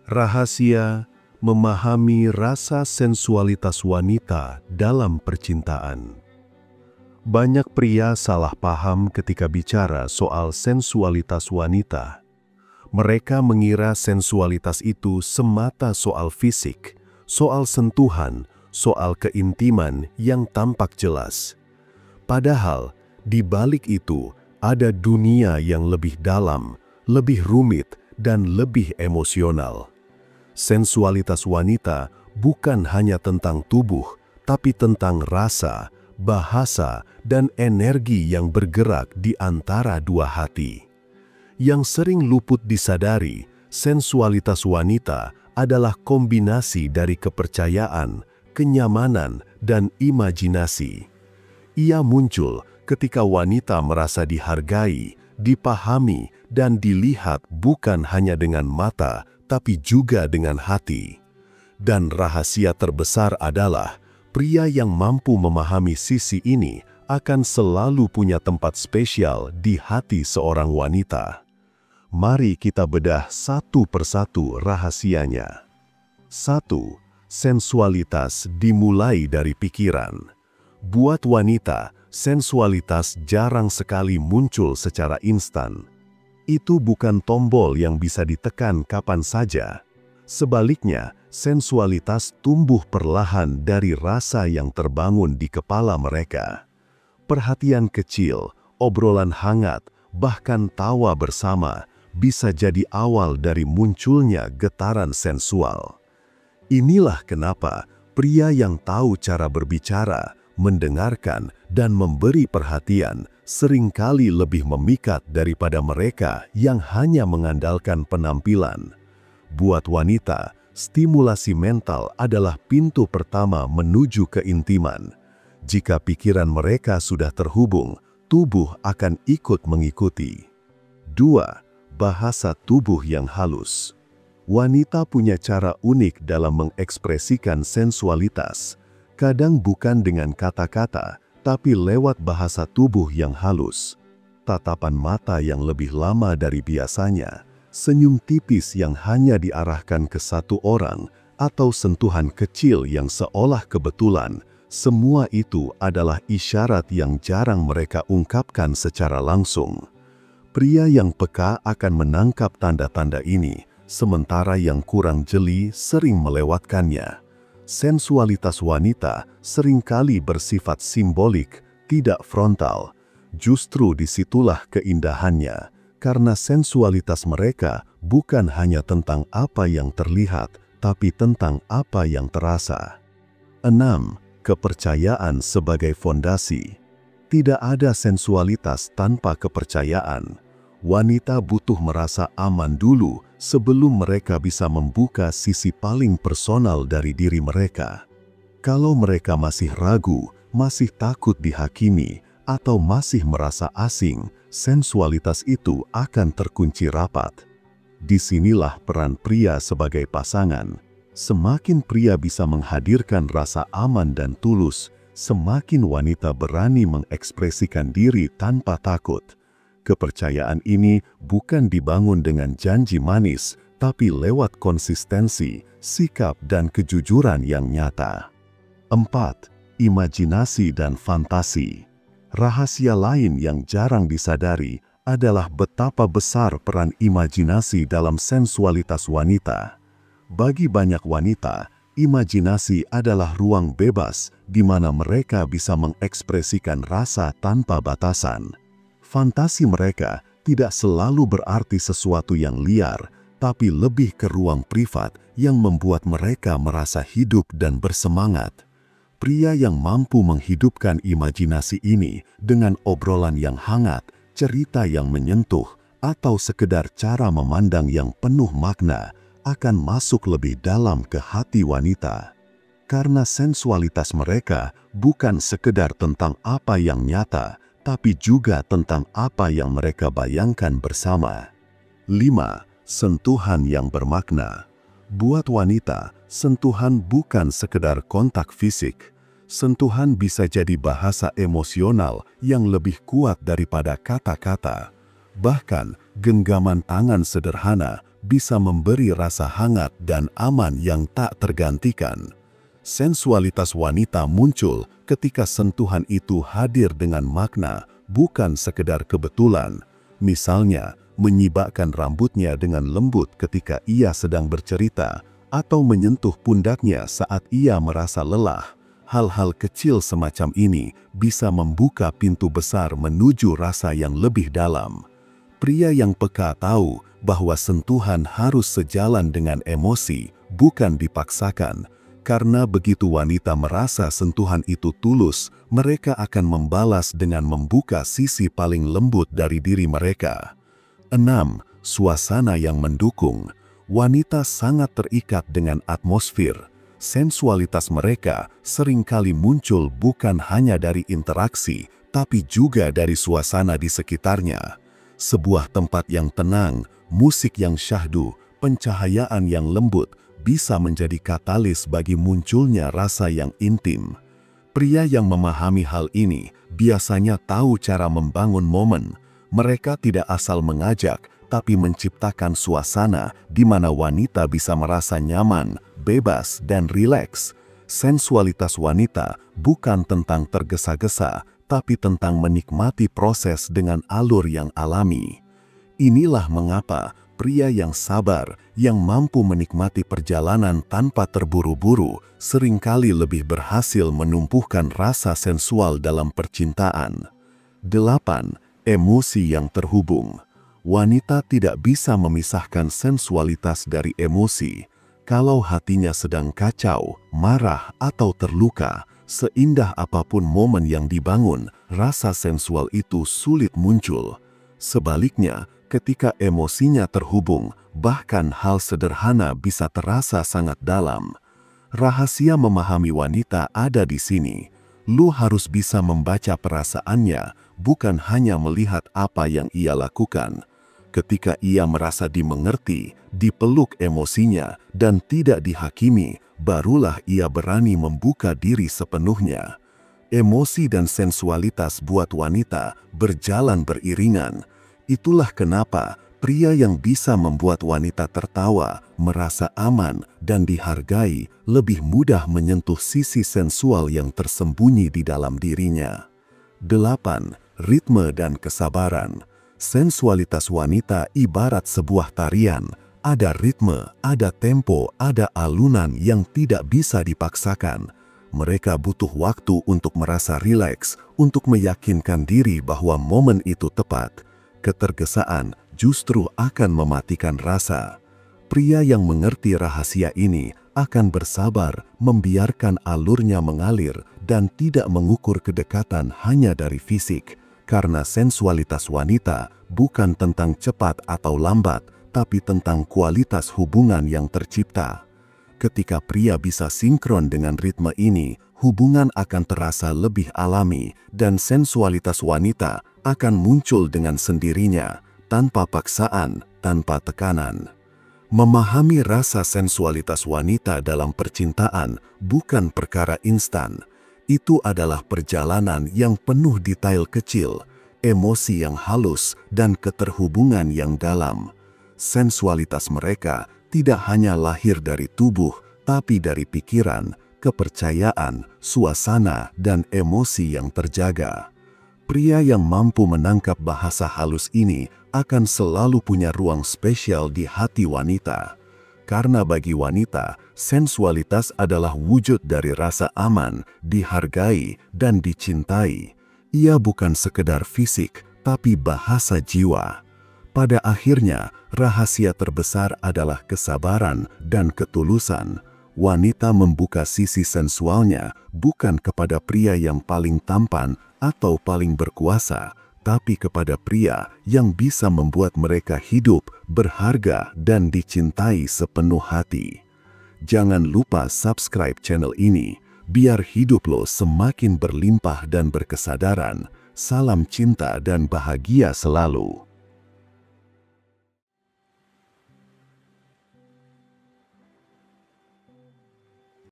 Rahasia memahami rasa sensualitas wanita dalam percintaan. Banyak pria salah paham ketika bicara soal sensualitas wanita. Mereka mengira sensualitas itu semata soal fisik, soal sentuhan, soal keintiman yang tampak jelas. Padahal, di balik itu ada dunia yang lebih dalam, lebih rumit, dan lebih emosional. Sensualitas wanita bukan hanya tentang tubuh, tapi tentang rasa, bahasa, dan energi yang bergerak di antara dua hati. Yang sering luput disadari, sensualitas wanita adalah kombinasi dari kepercayaan, kenyamanan, dan imajinasi. Ia muncul ketika wanita merasa dihargai, dipahami, dan dilihat bukan hanya dengan mata, tapi juga dengan hati. Dan rahasia terbesar adalah pria yang mampu memahami sisi ini akan selalu punya tempat spesial di hati seorang wanita. Mari kita bedah satu persatu rahasianya. 1. Sensualitas dimulai dari pikiran. Buat wanita, sensualitas jarang sekali muncul secara instan. Itu bukan tombol yang bisa ditekan kapan saja. Sebaliknya, sensualitas tumbuh perlahan dari rasa yang terbangun di kepala mereka. Perhatian kecil, obrolan hangat, bahkan tawa bersama bisa jadi awal dari munculnya getaran sensual. Inilah kenapa pria yang tahu cara berbicara, mendengarkan, dan memberi perhatian seringkali lebih memikat daripada mereka yang hanya mengandalkan penampilan. Buat wanita, stimulasi mental adalah pintu pertama menuju keintiman. Jika pikiran mereka sudah terhubung, tubuh akan ikut mengikuti. 2. Bahasa tubuh yang halus. Wanita punya cara unik dalam mengekspresikan sensualitas. Kadang bukan dengan kata-kata, tapi lewat bahasa tubuh yang halus. Tatapan mata yang lebih lama dari biasanya, senyum tipis yang hanya diarahkan ke satu orang, atau sentuhan kecil yang seolah kebetulan, semua itu adalah isyarat yang jarang mereka ungkapkan secara langsung. Pria yang peka akan menangkap tanda-tanda ini, sementara yang kurang jeli sering melewatkannya. Sensualitas wanita seringkali bersifat simbolik, tidak frontal. Justru disitulah keindahannya, karena sensualitas mereka bukan hanya tentang apa yang terlihat, tapi tentang apa yang terasa. 6. Kepercayaan sebagai fondasi. Tidak ada sensualitas tanpa kepercayaan. Wanita butuh merasa aman dulu sebelum mereka bisa membuka sisi paling personal dari diri mereka. Kalau mereka masih ragu, masih takut dihakimi, atau masih merasa asing, sensualitas itu akan terkunci rapat. Disinilah peran pria sebagai pasangan. Semakin pria bisa menghadirkan rasa aman dan tulus, semakin wanita berani mengekspresikan diri tanpa takut. Kepercayaan ini bukan dibangun dengan janji manis, tapi lewat konsistensi, sikap, dan kejujuran yang nyata. 4. Imajinasi dan fantasi. Rahasia lain yang jarang disadari adalah betapa besar peran imajinasi dalam sensualitas wanita. Bagi banyak wanita, imajinasi adalah ruang bebas di mana mereka bisa mengekspresikan rasa tanpa batasan. Fantasi mereka tidak selalu berarti sesuatu yang liar, tapi lebih ke ruang privat yang membuat mereka merasa hidup dan bersemangat. Pria yang mampu menghidupkan imajinasi ini dengan obrolan yang hangat, cerita yang menyentuh, atau sekedar cara memandang yang penuh makna, akan masuk lebih dalam ke hati wanita. Karena sensualitas mereka bukan sekedar tentang apa yang nyata, tapi juga tentang apa yang mereka bayangkan bersama. 5. Sentuhan yang bermakna. Buat wanita, sentuhan bukan sekedar kontak fisik. Sentuhan bisa jadi bahasa emosional yang lebih kuat daripada kata-kata. Bahkan, genggaman tangan sederhana bisa memberi rasa hangat dan aman yang tak tergantikan. Sensualitas wanita muncul ketika sentuhan itu hadir dengan makna, bukan sekedar kebetulan. Misalnya, menyibakkan rambutnya dengan lembut ketika ia sedang bercerita, atau menyentuh pundaknya saat ia merasa lelah. Hal-hal kecil semacam ini bisa membuka pintu besar menuju rasa yang lebih dalam. Pria yang peka tahu bahwa sentuhan harus sejalan dengan emosi, bukan dipaksakan. Karena begitu wanita merasa sentuhan itu tulus, mereka akan membalas dengan membuka sisi paling lembut dari diri mereka. 6. Suasana yang mendukung. Wanita sangat terikat dengan atmosfer. Sensualitas mereka seringkali muncul bukan hanya dari interaksi, tapi juga dari suasana di sekitarnya. Sebuah tempat yang tenang, musik yang syahdu, pencahayaan yang lembut, bisa menjadi katalis bagi munculnya rasa yang intim. Pria yang memahami hal ini biasanya tahu cara membangun momen. Mereka tidak asal mengajak, tapi menciptakan suasana di mana wanita bisa merasa nyaman, bebas, dan rileks. Sensualitas wanita bukan tentang tergesa-gesa, tapi tentang menikmati proses dengan alur yang alami. Inilah mengapa pria yang sabar, yang mampu menikmati perjalanan tanpa terburu-buru, seringkali lebih berhasil menumbuhkan rasa sensual dalam percintaan. 8. Emosi yang terhubung. Wanita tidak bisa memisahkan sensualitas dari emosi. Kalau hatinya sedang kacau, marah, atau terluka, seindah apapun momen yang dibangun, rasa sensual itu sulit muncul. Sebaliknya, ketika emosinya terhubung, bahkan hal sederhana bisa terasa sangat dalam. Rahasia memahami wanita ada di sini. Lu harus bisa membaca perasaannya, bukan hanya melihat apa yang ia lakukan. Ketika ia merasa dimengerti, dipeluk emosinya, dan tidak dihakimi, barulah ia berani membuka diri sepenuhnya. Emosi dan sensualitas buat wanita berjalan beriringan. Itulah kenapa pria yang bisa membuat wanita tertawa, merasa aman, dan dihargai lebih mudah menyentuh sisi sensual yang tersembunyi di dalam dirinya. 8. Ritme dan kesabaran. Sensualitas wanita ibarat sebuah tarian. Ada ritme, ada tempo, ada alunan yang tidak bisa dipaksakan. Mereka butuh waktu untuk merasa rileks, untuk meyakinkan diri bahwa momen itu tepat. Ketergesaan justru akan mematikan rasa. Pria yang mengerti rahasia ini akan bersabar, membiarkan alurnya mengalir, dan tidak mengukur kedekatan hanya dari fisik. Karena sensualitas wanita bukan tentang cepat atau lambat, tapi tentang kualitas hubungan yang tercipta. Ketika pria bisa sinkron dengan ritme ini, hubungan akan terasa lebih alami, dan sensualitas wanita akan muncul dengan sendirinya, tanpa paksaan, tanpa tekanan. Memahami rasa sensualitas wanita dalam percintaan bukan perkara instan. Itu adalah perjalanan yang penuh detail kecil, emosi yang halus, dan keterhubungan yang dalam. Sensualitas mereka tidak hanya lahir dari tubuh, tapi dari pikiran, kepercayaan, suasana, dan emosi yang terjaga. Pria yang mampu menangkap bahasa halus ini akan selalu punya ruang spesial di hati wanita. Karena bagi wanita, sensualitas adalah wujud dari rasa aman, dihargai, dan dicintai. Ia bukan sekedar fisik, tapi bahasa jiwa. Pada akhirnya, rahasia terbesar adalah kesabaran dan ketulusan. Wanita membuka sisi sensualnya bukan kepada pria yang paling tampan atau paling berkuasa, tapi kepada pria yang bisa membuat mereka hidup, berharga, dan dicintai sepenuh hati. Jangan lupa subscribe channel ini, biar hidup lo semakin berlimpah dan berkesadaran. Salam cinta dan bahagia selalu.